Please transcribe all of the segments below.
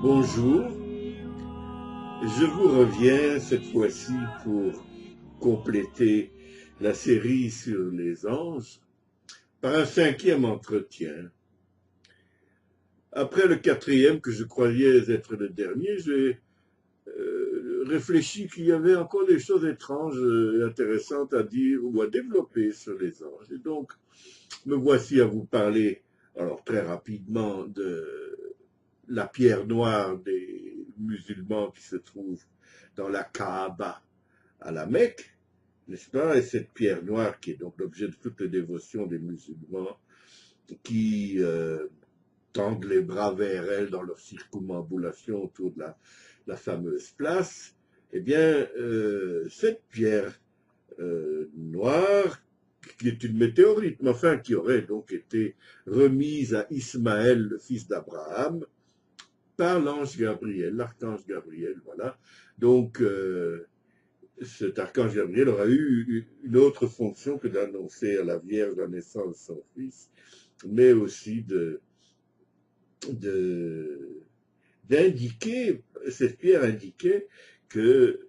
Bonjour, je vous reviens cette fois-ci pour compléter la série sur les anges par un cinquième entretien. Après le quatrième, que je croyais être le dernier, j'ai réfléchi qu'il y avait encore des choses étranges et intéressantes à dire ou à développer sur les anges. Et donc, me voici à vous parler, alors très rapidement, de la pierre noire des musulmans qui se trouve dans la Kaaba à la Mecque, n'est-ce pas? Et cette pierre noire qui est donc l'objet de toute la dévotion des musulmans qui tendent les bras vers elle dans leur circumambulation autour de la fameuse place, eh bien, cette pierre noire, qui est une météorite, mais enfin qui aurait donc été remise à Ismaël, le fils d'Abraham, par l'ange Gabriel, l'archange Gabriel, voilà. Donc, cet archange Gabriel aura eu une autre fonction que d'annoncer à la Vierge la naissance de son fils, mais aussi d'indiquer, cette pierre indiquait que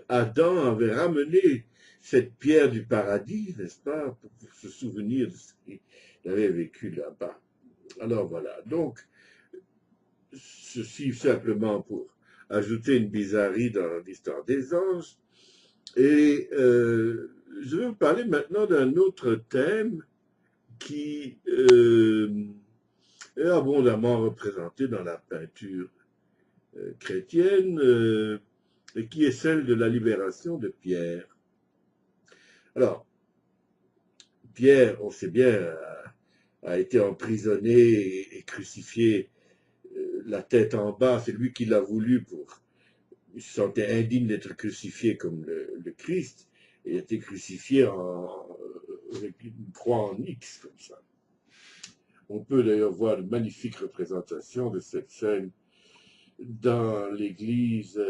Adam avait ramené cette pierre du paradis, n'est-ce pas, pour se souvenir de ce qu'il avait vécu là-bas. Alors voilà, donc, ceci simplement pour ajouter une bizarrerie dans l'histoire des anges. Et je vais vous parler maintenant d'un autre thème qui est abondamment représenté dans la peinture chrétienne et qui est celle de la libération de Pierre. Alors, Pierre, on sait bien, a été emprisonné et crucifié la tête en bas, c'est lui qui l'a voulu il se sentait indigne d'être crucifié comme le Christ, et a été crucifié avec une croix en X, comme ça. On peut d'ailleurs voir une magnifique représentation de cette scène dans l'église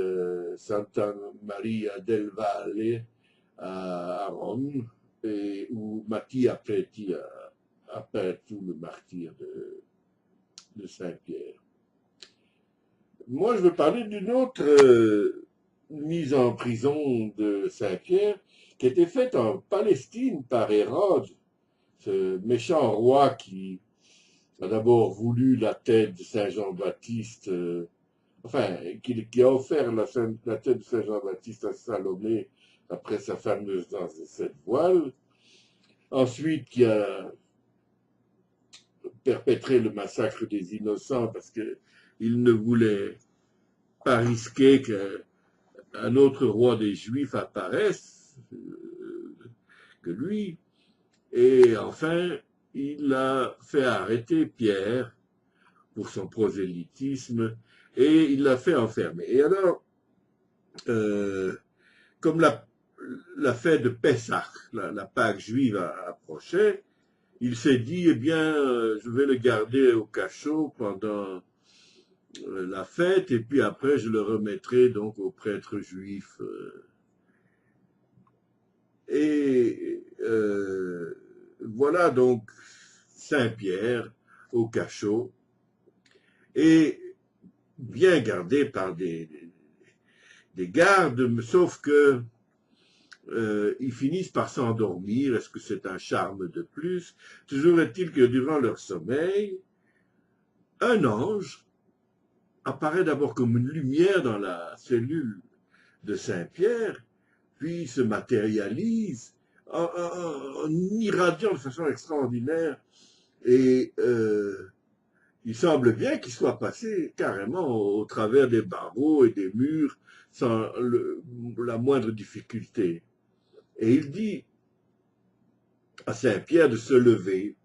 Santa Maria del Valle à Rome, où Mattia Preti a peint tout le martyre de Saint-Pierre. Moi, je veux parler d'une autre mise en prison de Saint-Pierre qui a été faite en Palestine par Hérode, ce méchant roi qui a d'abord voulu la tête de Saint Jean-Baptiste, qui a offert la tête de Saint Jean-Baptiste à Salomé après sa fameuse danse des 7 voiles. Ensuite, qui a perpétré le massacre des innocents parce qu'il ne voulait pas risquer qu'un autre roi des Juifs apparaisse que lui. Et enfin, il a fait arrêter Pierre pour son prosélytisme et il l'a fait enfermer. Et alors, comme la fête de Pessah, la Pâque juive approchait, il s'est dit, eh bien, je vais le garder au cachot pendant la fête, et puis après, je le remettrai donc aux prêtres juifs. Et voilà donc Saint-Pierre au cachot, et bien gardé par des gardes, sauf que ils finissent par s'endormir. Est-ce que c'est un charme de plus? Toujours est-il que durant leur sommeil, un ange apparaît d'abord comme une lumière dans la cellule de Saint-Pierre, puis se matérialise en irradiant de façon extraordinaire. Et il semble bien qu'il soit passé carrément au travers des barreaux et des murs sans la moindre difficulté. Et il dit à Saint-Pierre de se lever.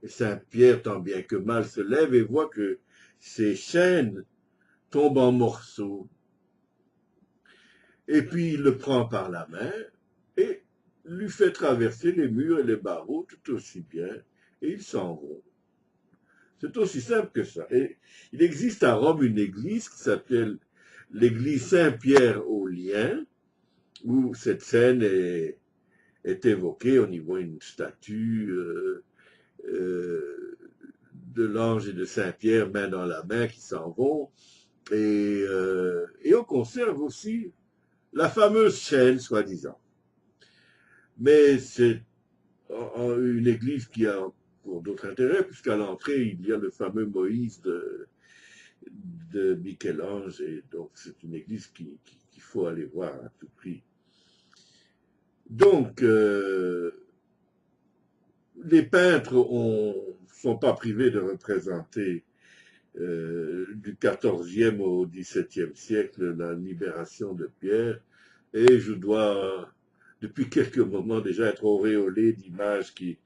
Et Saint-Pierre, tant bien que mal, se lève et voit que ses chaînes tombent en morceaux. Et puis il le prend par la main et lui fait traverser les murs et les barreaux tout aussi bien, et ils s'en vont. C'est aussi simple que ça. Et il existe à Rome une église qui s'appelle l'église Saint-Pierre aux Liens, où cette scène est évoquée. On y voit une statue de l'ange et de Saint-Pierre, main dans la main, qui s'en vont. Et on conserve aussi la fameuse chaîne, soi-disant. Mais c'est une église qui a pour d'autres intérêts, puisqu'à l'entrée, il y a le fameux Moïse de Michel-Ange, et donc c'est une église qu'il faut aller voir à tout prix. Donc, les peintres ne sont pas privés de représenter du XIVe au XVIIe siècle la libération de Pierre, et je dois, depuis quelques moments déjà, être auréolé d'images qui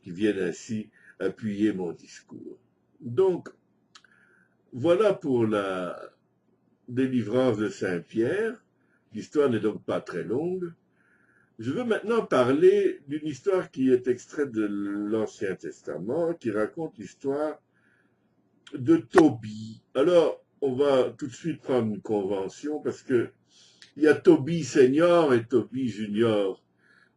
viennent ainsi appuyer mon discours. Donc, voilà pour la délivrance de Saint-Pierre. L'histoire n'est donc pas très longue. Je veux maintenant parler d'une histoire qui est extraite de l'Ancien Testament, qui raconte l'histoire de Tobie. Alors, on va tout de suite prendre une convention, parce que il y a Tobie senior et Tobie junior.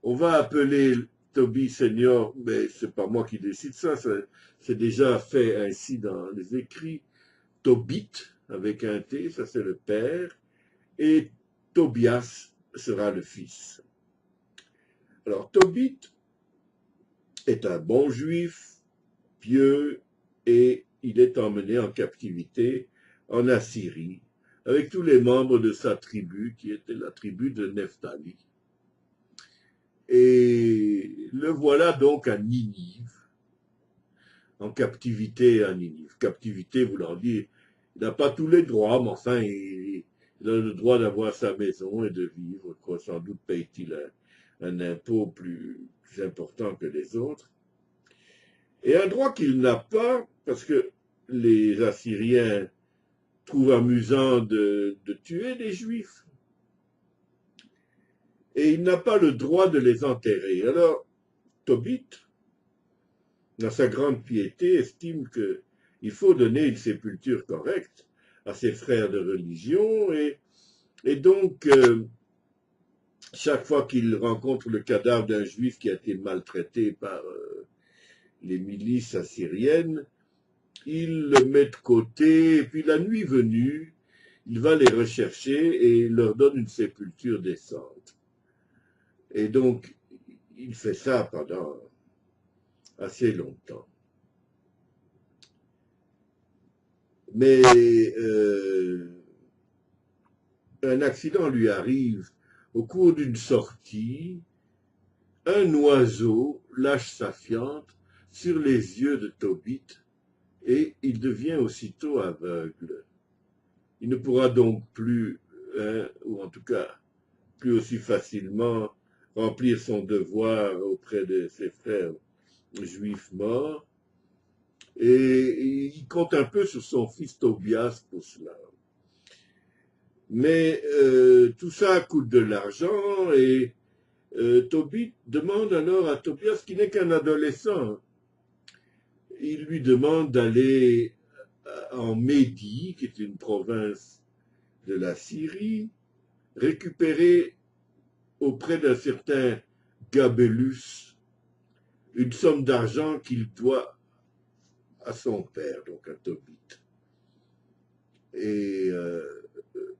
On va appeler Tobie senior, mais c'est pas moi qui décide ça, c'est déjà fait ainsi dans les écrits. Tobit, avec un T, ça c'est le père, et Tobias sera le fils. Alors, Tobit est un bon juif, pieux, et il est emmené en captivité en Assyrie, avec tous les membres de sa tribu, qui était la tribu de Nephtali. Et le voilà donc à Ninive, en captivité à Ninive. Captivité voulant dire, il n'a pas tous les droits, mais enfin, il a le droit d'avoir sa maison et de vivre, quoi. Sans doute paye-t-il un impôt plus important que les autres. Et un droit qu'il n'a pas, parce que les Assyriens trouvent amusant de tuer des Juifs. Et il n'a pas le droit de les enterrer. Alors, Tobit, dans sa grande piété, estime qu'il faut donner une sépulture correcte à ses frères de religion, et donc, chaque fois qu'il rencontre le cadavre d'un Juif qui a été maltraité par les milices assyriennes, il le met de côté, et puis la nuit venue, il va les rechercher et leur donne une sépulture décente. Et donc, il fait ça pendant assez longtemps. Mais un accident lui arrive au cours d'une sortie. Un oiseau lâche sa fiente sur les yeux de Tobit et il devient aussitôt aveugle. Il ne pourra donc plus, ou en tout cas plus aussi facilement, remplir son devoir auprès de ses frères juifs morts. Et il compte un peu sur son fils Tobias pour cela. Mais tout ça coûte de l'argent et Tobit demande alors à Tobias, qui n'est qu'un adolescent, il lui demande d'aller en Médie, qui est une province de la Syrie, récupérer auprès d'un certain Gabélus une somme d'argent qu'il doit à son père, donc à Tobit. Et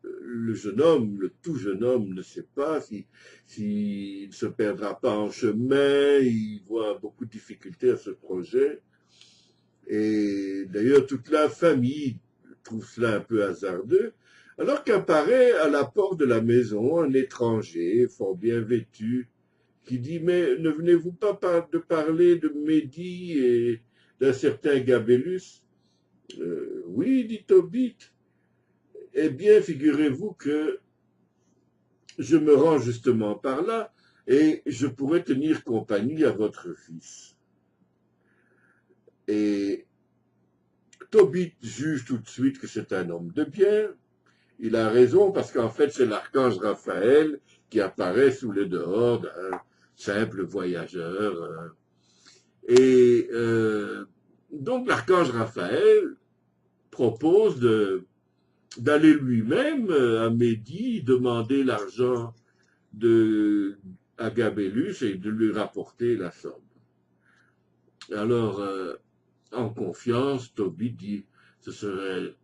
le jeune homme, le tout jeune homme, ne sait pas s'il ne se perdra pas en chemin, il voit beaucoup de difficultés à ce projet. Et d'ailleurs, toute la famille trouve cela un peu hasardeux, alors qu'apparaît à la porte de la maison un étranger, fort bien vêtu, qui dit « Mais ne venez-vous pas de parler de Médie et d'un certain Gabélus ?» Oui, dit Tobit. « Eh bien, figurez-vous que je me rends justement par là et je pourrais tenir compagnie à votre fils. » Et Tobit juge tout de suite que c'est un homme de bien. Il a raison parce qu'en fait, c'est l'archange Raphaël qui apparaît sous le dehors d'un simple voyageur. Et donc, l'archange Raphaël propose d'aller lui-même à Médie demander l'argent à Gabélus et de lui rapporter la somme. Alors, en confiance, Tobit dit, ce serait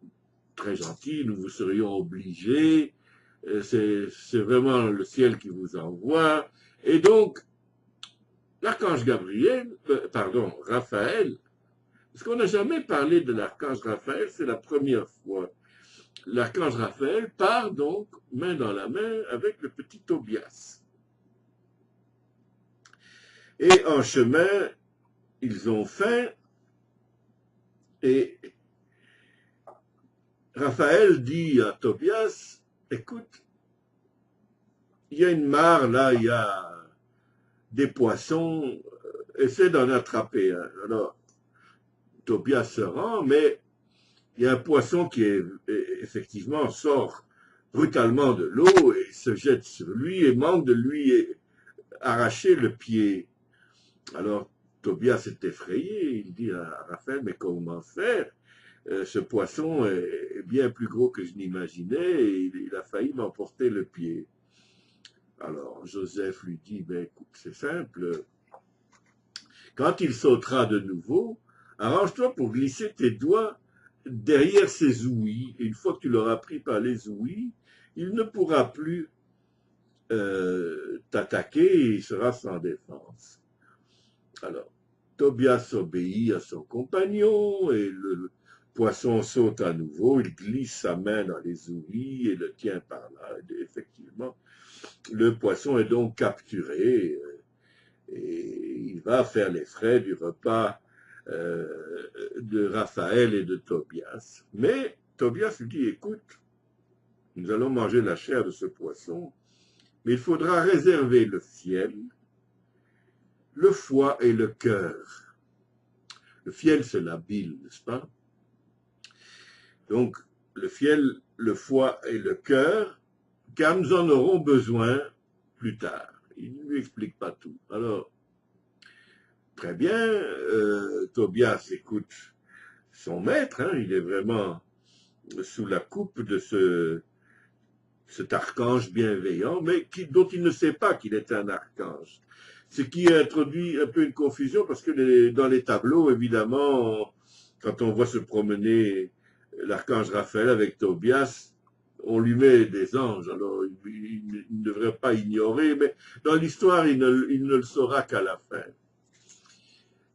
très gentil, nous vous serions obligés, c'est vraiment le ciel qui vous envoie. Et donc, l'archange Raphaël, parce qu'on n'a jamais parlé de l'archange Raphaël, c'est la première fois. L'archange Raphaël part donc main dans la main avec le petit Tobias. Et en chemin, ils ont faim et Raphaël dit à Tobias, écoute, il y a une mare là, il y a des poissons, essaie d'en attraper un. Alors, Tobias se rend, mais il y a un poisson qui effectivement sort brutalement de l'eau et se jette sur lui et manque de lui arracher le pied. Alors, Tobias est effrayé, il dit à Raphaël, mais comment faire? Ce poisson est bien plus gros que je n'imaginais et il a failli m'emporter le pied. Alors, Joseph lui dit, ben écoute, c'est simple, quand il sautera de nouveau, arrange-toi pour glisser tes doigts derrière ses ouïes. Et une fois que tu l'auras pris par les ouïes, il ne pourra plus t'attaquer et il sera sans défense. Alors, Tobias obéit à son compagnon et le poisson saute à nouveau, il glisse sa main dans les ouïes et le tient par là. Et effectivement, le poisson est donc capturé et il va faire les frais du repas de Raphaël et de Tobias. Mais Tobias lui dit, écoute, nous allons manger la chair de ce poisson, mais il faudra réserver le fiel, le foie et le cœur. Le fiel, c'est la bile, n'est-ce pas? Donc, le fiel, le foie et le cœur, car nous en aurons besoin plus tard. Il ne lui explique pas tout. Alors, très bien, Tobias écoute son maître, hein, il est vraiment sous la coupe de cet archange bienveillant, mais dont il ne sait pas qu'il est un archange. Ce qui introduit un peu une confusion, parce que dans les tableaux, évidemment, quand on voit se promener l'archange Raphaël avec Tobias, on lui met des anges, alors il ne devrait pas ignorer, mais dans l'histoire, il ne le saura qu'à la fin.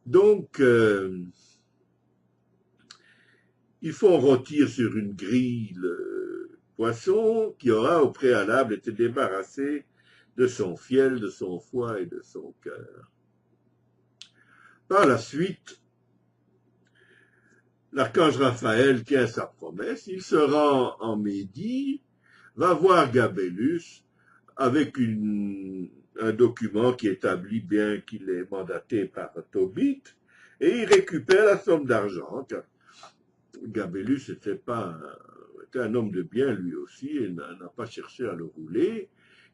Donc, ils font rôtir sur une grille le poisson qui aura au préalable été débarrassé de son fiel, de son foie et de son cœur. Par la suite, l'archange Raphaël tient sa promesse, il se rend en Médie, va voir Gabélus avec un document qui établit bien qu'il est mandaté par Tobit, et il récupère la somme d'argent. Gabélus était un homme de bien lui aussi, et n'a pas cherché à le rouler.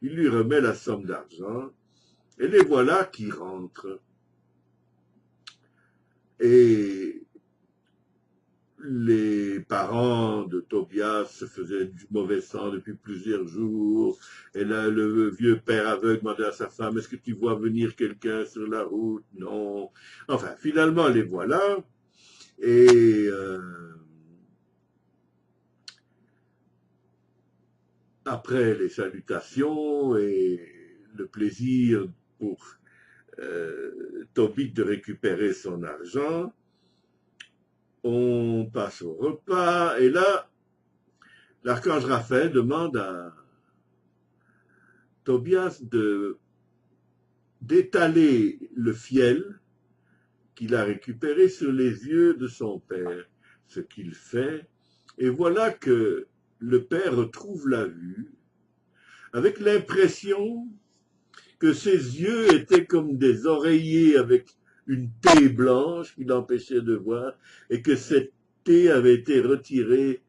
Il lui remet la somme d'argent, et les voilà qui rentrent. Et les parents de Tobias se faisaient du mauvais sang depuis plusieurs jours. Et là, le vieux père aveugle demandait à sa femme, est-ce que tu vois venir quelqu'un sur la route? Non. Enfin, finalement, les voilà. Et après les salutations et le plaisir pour Tobit de récupérer son argent, on passe au repas, et là, l'archange Raphaël demande à Tobias d'étaler le fiel qu'il a récupéré sur les yeux de son père, ce qu'il fait, et voilà que le père retrouve la vue, avec l'impression que ses yeux étaient comme des oreillers avec une taie blanche qui l'empêchait de voir, et que cette taie avait été retirée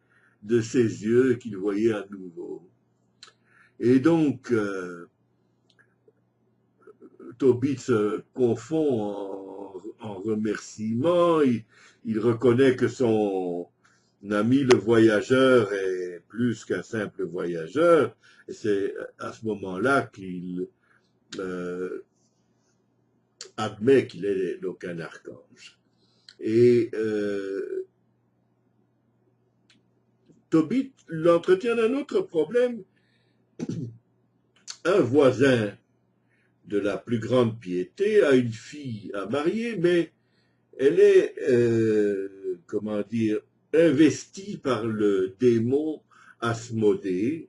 de ses yeux et qu'il voyait à nouveau. Et donc, Tobit se confond en remerciements, il reconnaît que son ami le voyageur est plus qu'un simple voyageur, et c'est à ce moment-là qu'il admet qu'il est donc un archange. Et Tobit l'entretient d'un autre problème. Un voisin de la plus grande piété a une fille à marier, mais elle est, comment dire, investie par le démon Asmodée,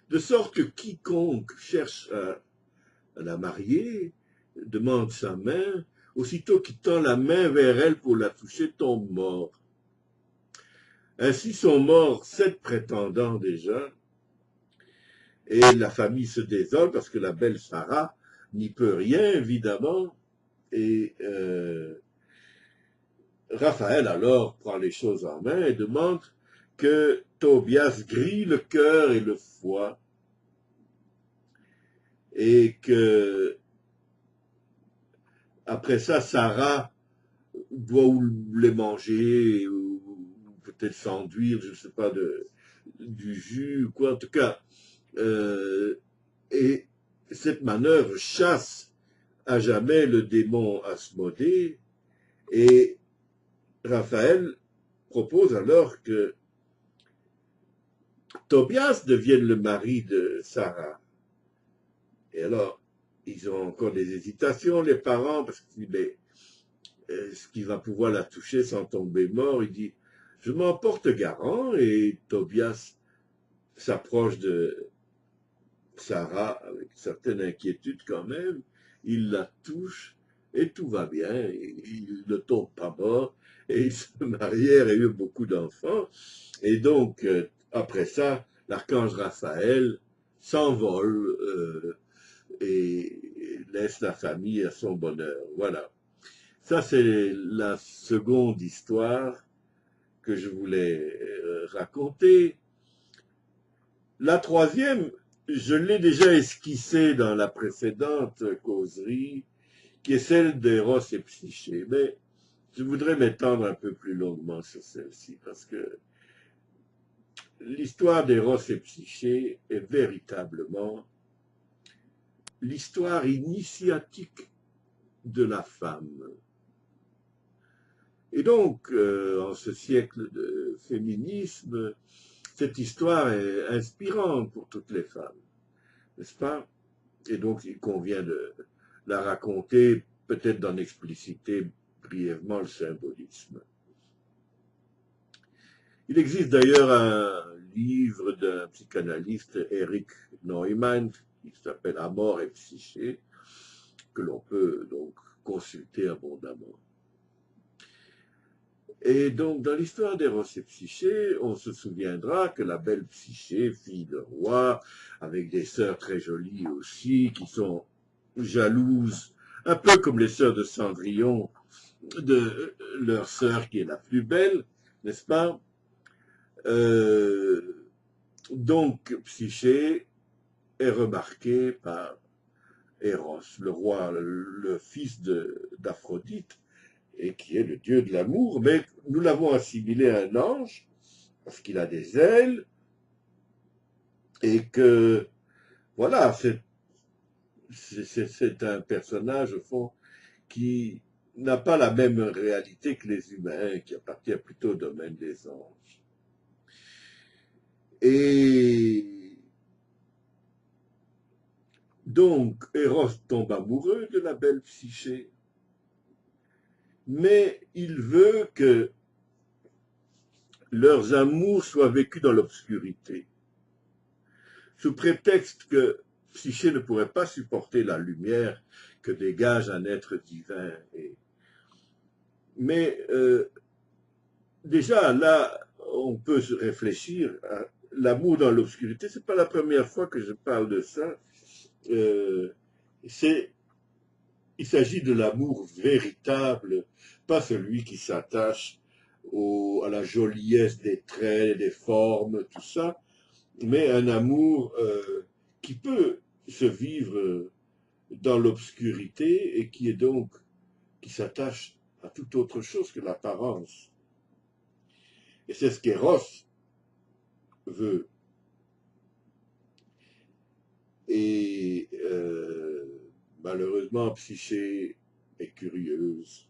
de sorte que quiconque cherche à la marier demande sa main, aussitôt qu'il tend la main vers elle pour la toucher, tombe mort. Ainsi sont morts 7 prétendants déjà, et la famille se désole parce que la belle Sarah n'y peut rien, évidemment, et Raphaël alors prend les choses en main et demande que Tobias grille le cœur et le foie, et que après ça, Sarah doit ou les manger, ou peut-être s'enduire, je ne sais pas, du jus ou quoi. En tout cas, et cette manœuvre chasse à jamais le démon Asmodée, et Raphaël propose alors que Tobias devienne le mari de Sarah. Et alors, ils ont encore des hésitations, les parents, parce qu'ils disent, mais est-ce qu'il va pouvoir la toucher sans tomber mort? Il dit, je m'en porte garant, et Tobias s'approche de Sarah avec une certaine inquiétude quand même. Il la touche, et tout va bien, il ne tombe pas mort, et ils se marièrent et eurent beaucoup d'enfants. Et donc, après ça, l'archange Raphaël s'envole et laisse la famille à son bonheur. Voilà. Ça, c'est la seconde histoire que je voulais raconter. La troisième, je l'ai déjà esquissée dans la précédente causerie, qui est celle d'Eros et Psyché. Mais je voudrais m'étendre un peu plus longuement sur celle-ci, parce que l'histoire d'Eros et Psyché est véritablement l'histoire initiatique de la femme. Et donc, en ce siècle de féminisme, cette histoire est inspirante pour toutes les femmes, n'est-ce pas? Et donc, il convient de la raconter, peut-être d'en expliciter brièvement le symbolisme. Il existe d'ailleurs un livre d'un psychanalyste, Erich Neumann, qui s'appelle Amor et Psyché, que l'on peut donc consulter abondamment. Et donc, dans l'histoire d'Eros et Psyché, on se souviendra que la belle Psyché, fille de roi, avec des sœurs très jolies aussi, qui sont jalouses, un peu comme les sœurs de Cendrillon, de leur sœur qui est la plus belle, n'est-ce pas? Donc, Psyché est remarquée par Eros, le roi, le fils d'Aphrodite, et qui est le dieu de l'amour, mais nous l'avons assimilé à un ange, parce qu'il a des ailes, et que, voilà, c'est un personnage, au fond, qui n'a pas la même réalité que les humains, qui appartient plutôt au domaine des anges. Et donc, Eros tombe amoureux de la belle Psyché, mais il veut que leurs amours soient vécus dans l'obscurité, sous prétexte que Psyché ne pourrait pas supporter la lumière que dégage un être divin. Mais déjà, là, on peut se réfléchir à l'amour dans l'obscurité. C'est pas la première fois que je parle de ça. Euh, il s'agit de l'amour véritable, pas celui qui s'attache à la joliesse des traits, des formes, tout ça, mais un amour qui peut se vivre dans l'obscurité et qui est donc, qui s'attache à toute autre chose que l'apparence. Et c'est ce qu'Eros veut. Et malheureusement, Psyché est curieuse.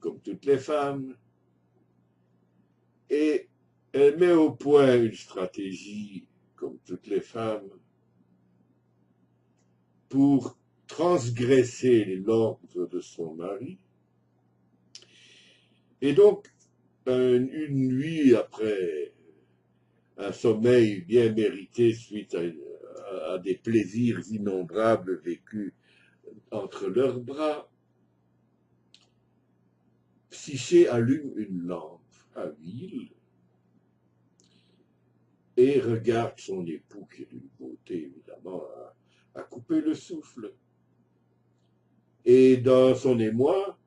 comme toutes les femmes, et elle met au point une stratégie, comme toutes les femmes, pour transgresser l'ordre de son mari. Et donc, une nuit après un sommeil bien mérité suite à des plaisirs innombrables vécus entre leurs bras, Psyché allume une lampe à huile et regarde son époux, qui est d'une beauté évidemment à couper le souffle. Et dans son émoi,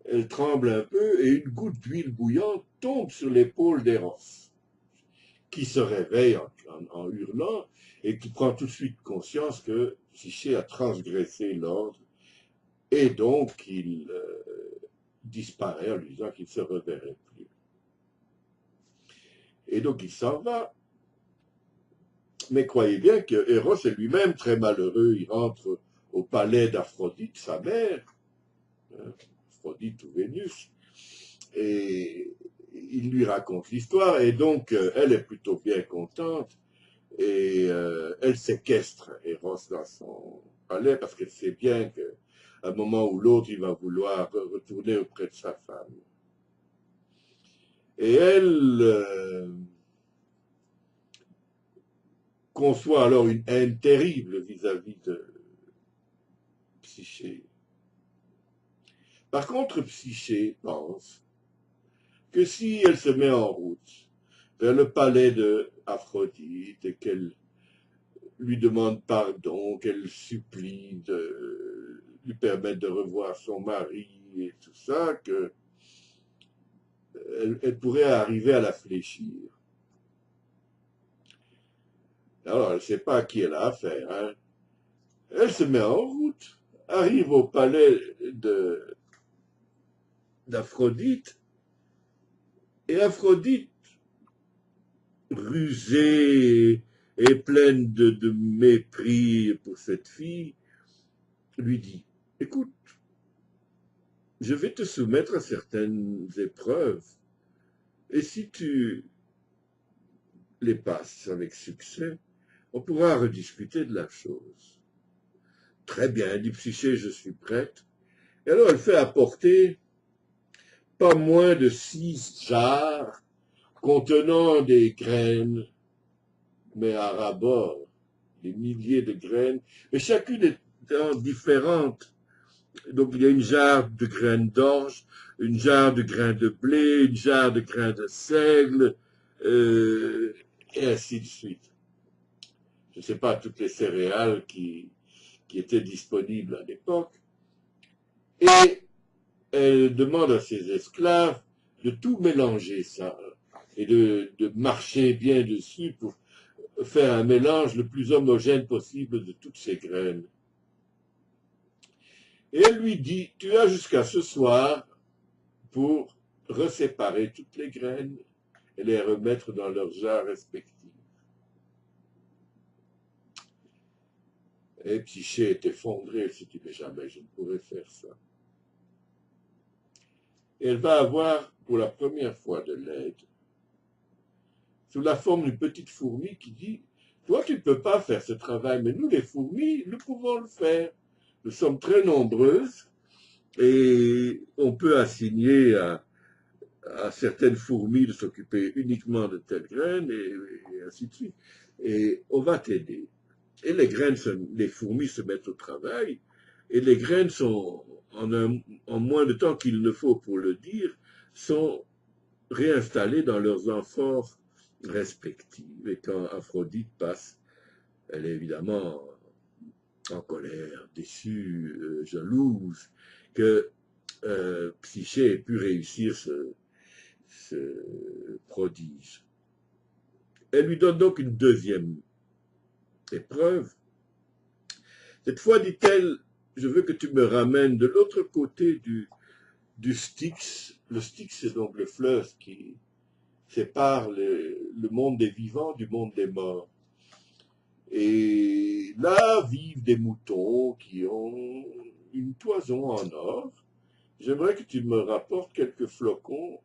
elle tremble un peu et une goutte d'huile bouillante tombe sur l'épaule d'Eros, qui se réveille en hurlant et qui prend tout de suite conscience que Psyché a transgressé l'ordre et donc il disparaît en lui disant qu'il ne se reverrait plus. Et donc il s'en va. Mais croyez bien que Eros est lui-même très malheureux. Il rentre au palais d'Aphrodite, sa mère, Aphrodite ou Vénus, et il lui raconte l'histoire, et donc elle est plutôt bien contente, et elle séquestre Eros dans son palais, parce qu'elle sait bien qu'à un moment ou l'autre, il va vouloir retourner auprès de sa femme. Et elle conçoit alors une haine terrible vis-à-vis de Psyché. Par contre, Psyché pense que si elle se met en route vers le palais de Aphrodite et qu'elle lui demande pardon, qu'elle supplie de lui permettre de revoir son mari et tout ça, elle pourrait arriver à la fléchir. Alors, elle ne sait pas à qui elle a affaire. Hein. Elle se met en route, arrive au palais d'Aphrodite, et Aphrodite, rusée et pleine de mépris pour cette fille, lui dit, écoute, je vais te soumettre à certaines épreuves, et si tu les passes avec succès, on pourra rediscuter de la chose. Très bien, dit Psyché, je suis prête. Et alors elle fait apporter pas moins de 6 jarres contenant des graines, mais à ras-bord, des milliers de graines, mais chacune étant différente. Donc il y a une jarre de graines d'orge, une jarre de grains de blé, une jarre de grains de seigle, et ainsi de suite. Je ne sais pas toutes les céréales qui étaient disponibles à l'époque. Et elle demande à ses esclaves de tout mélanger ça et de marcher bien dessus pour faire un mélange le plus homogène possible de toutes ces graines. Et elle lui dit, tu as jusqu'à ce soir pour reséparer toutes les graines et les remettre dans leurs jarres respectives. Et Psyché est effondrée, elle se dit, mais jamais je ne pourrais faire ça. Et elle va avoir pour la première fois de l'aide, sous la forme d'une petite fourmi qui dit, toi tu ne peux pas faire ce travail, mais nous les fourmis, nous pouvons le faire. Nous sommes très nombreuses et on peut assigner à certaines fourmis de s'occuper uniquement de telles graines et ainsi de suite. Et on va t'aider. Et les fourmis se mettent au travail et les graines sont, en moins de temps qu'il ne faut pour le dire, sont réinstallées dans leurs amphores respectives. Et quand Aphrodite passe, elle est évidemment en colère, déçue, jalouse, que Psyché ait pu réussir ce prodige. Elle lui donne donc une deuxième épreuve. Cette fois, dit-elle, je veux que tu me ramènes de l'autre côté du Styx. Le Styx, c'est donc le fleuve qui sépare le monde des vivants du monde des morts. Et là vivent des moutons qui ont une toison en or j'aimerais que tu me rapportes quelques flocons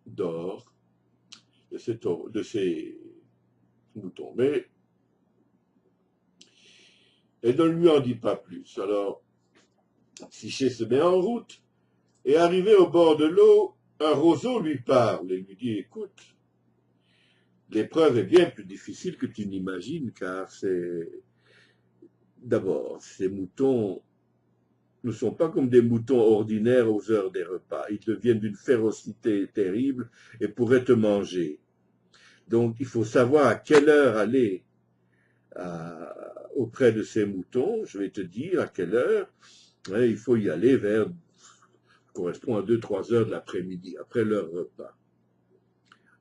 d'or de ces moutons. Mais elle ne lui en dit pas plus. Alors, Psyché se met en route, et arrivé au bord de l'eau, un roseau lui parle et lui dit, écoute, l'épreuve est bien plus difficile que tu n'imagines, car d'abord, ces moutons ne sont pas comme des moutons ordinaires aux heures des repas. Ils deviennent d'une férocité terrible et pourraient te manger. Donc, il faut savoir à quelle heure aller auprès de ces moutons. Je vais te dire à quelle heure. Il faut y aller vers, correspond à 2-3 heures de l'après-midi, après leur repas.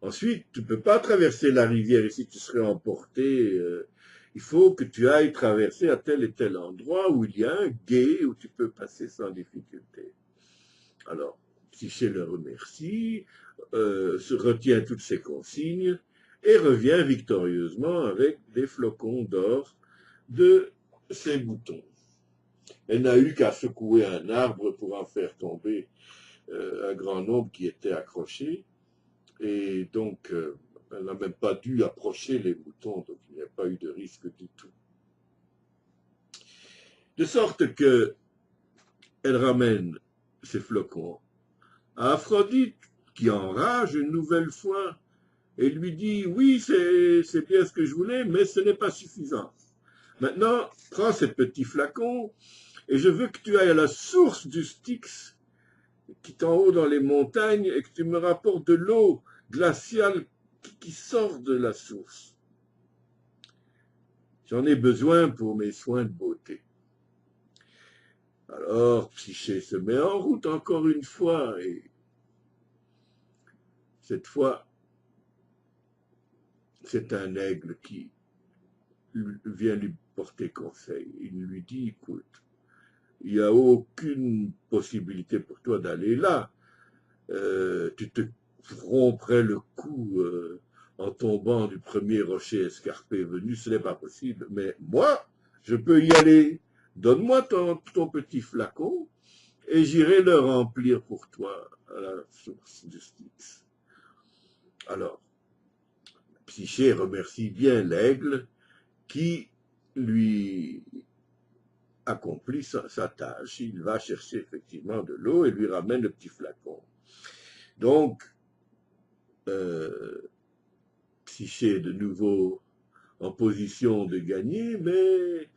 Ensuite, tu ne peux pas traverser la rivière ici, tu serais emporté. Il faut que tu ailles traverser à tel et tel endroit où il y a un gué où tu peux passer sans difficulté. Alors, Psyché le remercie, se retient toutes ses consignes et revient victorieusement avec des flocons d'or de ses boutons. Elle n'a eu qu'à secouer un arbre pour en faire tomber un grand nombre qui était accroché. Et donc, elle n'a même pas dû approcher les moutons, donc il n'y a pas eu de risque du tout. De sorte que elle ramène ses flocons à Aphrodite, qui enrage une nouvelle fois, et lui dit, oui, c'est bien ce que je voulais, mais ce n'est pas suffisant. Maintenant, prends ces petits flacons, et je veux que tu ailles à la source du Styx, qui est en haut dans les montagnes, et que tu me rapportes de l'eau glaciale qui sort de la source. J'en ai besoin pour mes soins de beauté. Alors, Psyché se met en route encore une fois, et cette fois, c'est un aigle qui vient lui porter conseil. Il lui dit, écoute, il n'y a aucune possibilité pour toi d'aller là. Tu te romprais le cou en tombant du premier rocher escarpé venu, ce n'est pas possible. Mais moi, je peux y aller. Donne-moi ton petit flacon et j'irai le remplir pour toi à la source du Styx. Alors, Psyché remercie bien l'aigle qui lui accomplit sa tâche. Il va chercher effectivement de l'eau et lui ramène le petit flacon. Donc, Psyché est de nouveau en position de gagner, mais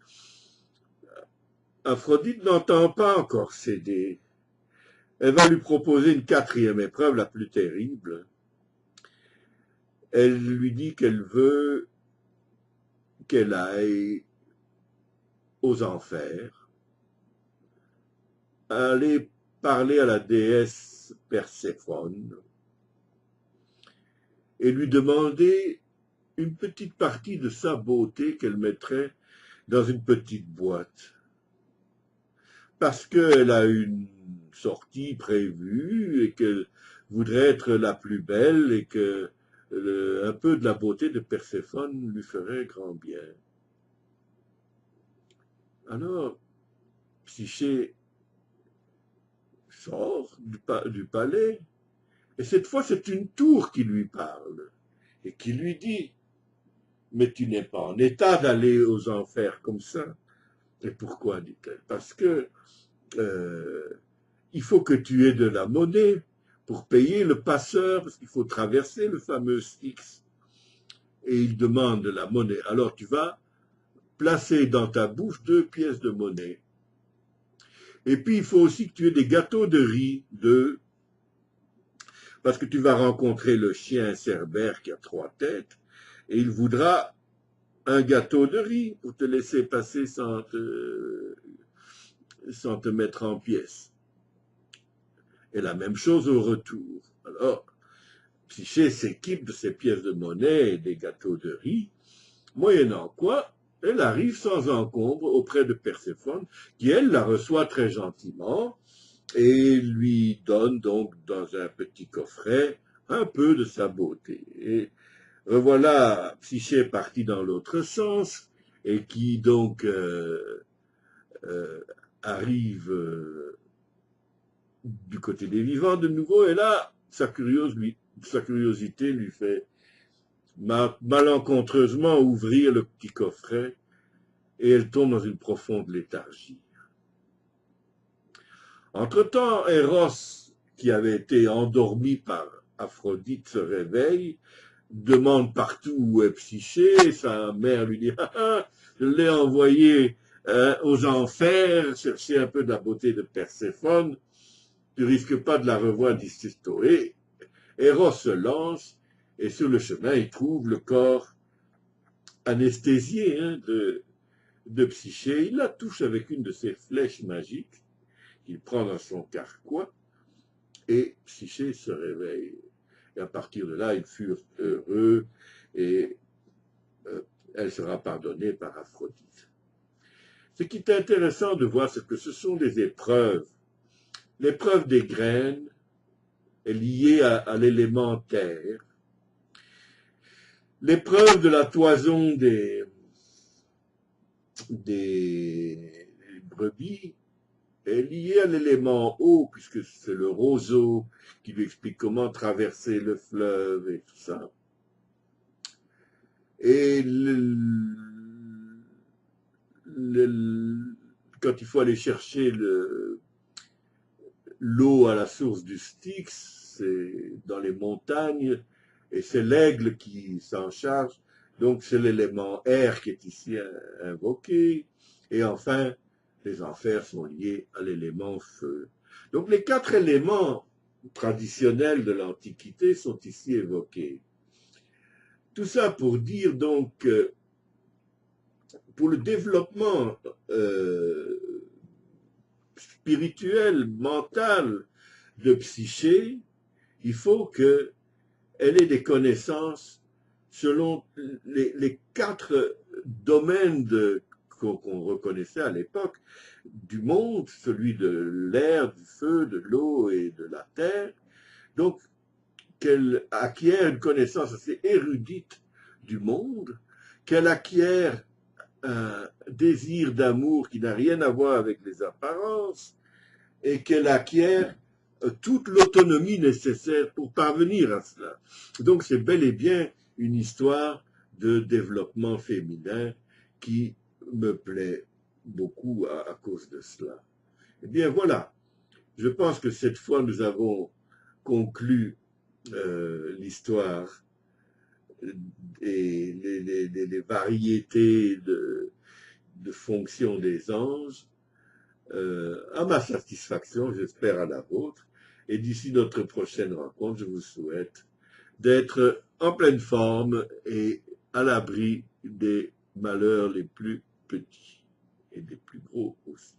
Aphrodite n'entend pas encore céder. Elle va lui proposer une quatrième épreuve, la plus terrible. Elle lui dit qu'elle veut qu'elle aille aux enfers, aller parler à la déesse Perséphone et lui demander une petite partie de sa beauté qu'elle mettrait dans une petite boîte. Parce qu'elle a une sortie prévue et qu'elle voudrait être la plus belle et que un peu de la beauté de Perséphone lui ferait grand bien. Alors, Psyché sort du palais, et cette fois c'est une tour qui lui parle, et qui lui dit, mais tu n'es pas en état d'aller aux enfers comme ça. Et pourquoi, dit-elle? Parce que il faut que tu aies de la monnaie pour payer le passeur, parce qu'il faut traverser le fameux Styx. Et il demande de la monnaie. Alors tu vas placer dans ta bouche 2 pièces de monnaie. Et puis il faut aussi que tu aies des gâteaux de riz, parce que tu vas rencontrer le chien Cerbère qui a 3 têtes, et il voudra un gâteau de riz pour te laisser passer sans te mettre en pièces. Et la même chose au retour. Alors, Psyché s'équipe de ces pièces de monnaie et des gâteaux de riz, moyennant quoi, elle arrive sans encombre auprès de Perséphone, qui, elle, la reçoit très gentiment et lui donne donc dans un petit coffret un peu de sa beauté. Et revoilà Psyché parti dans l'autre sens et qui donc arrive du côté des vivants de nouveau, et là, sa curiosité lui fait malencontreusement ouvrir le petit coffret, et elle tombe dans une profonde léthargie. Entre-temps, Eros, qui avait été endormi par Aphrodite, se réveille, demande partout où est Psyché, sa mère lui dit « Ah, je l'ai envoyé aux enfers, chercher un peu de la beauté de Perséphone, tu risques pas de la revoir d'ici tôt. » Et Eros se lance, et sur le chemin, il trouve le corps anesthésié de Psyché. Il la touche avec une de ses flèches magiques, qu'il prend dans son carquois, et Psyché se réveille. Et à partir de là, ils furent heureux, et elle sera pardonnée par Aphrodite. Ce qui est intéressant de voir, c'est que ce sont des épreuves. L'épreuve des graines est liée à l'élément terre. L'épreuve de la toison des brebis est liée à l'élément eau, puisque c'est le roseau qui lui explique comment traverser le fleuve et tout ça. Et quand il faut aller chercher l'eau à la source du Styx, c'est dans les montagnes, et c'est l'aigle qui s'en charge. Donc c'est l'élément air qui est ici invoqué. Et enfin, les enfers sont liés à l'élément feu. Donc les 4 éléments traditionnels de l'Antiquité sont ici évoqués. Tout ça pour dire donc que pour le développement spirituel, mental de Psyché, il faut qu'elle ait des connaissances selon les 4 domaines qu'on reconnaissait à l'époque du monde, celui de l'air, du feu, de l'eau et de la terre. Donc, qu'elle acquiert une connaissance assez érudite du monde, qu'elle acquiert un désir d'amour qui n'a rien à voir avec les apparences, et qu'elle acquiert toute l'autonomie nécessaire pour parvenir à cela. Donc c'est bel et bien une histoire de développement féminin qui me plaît beaucoup à cause de cela. Eh bien voilà, je pense que cette fois nous avons conclu l'histoire et les variétés de fonctions des anges, à ma satisfaction, j'espère à la vôtre. Et d'ici notre prochaine rencontre, je vous souhaite d'être en pleine forme et à l'abri des malheurs les plus petits et des plus gros aussi.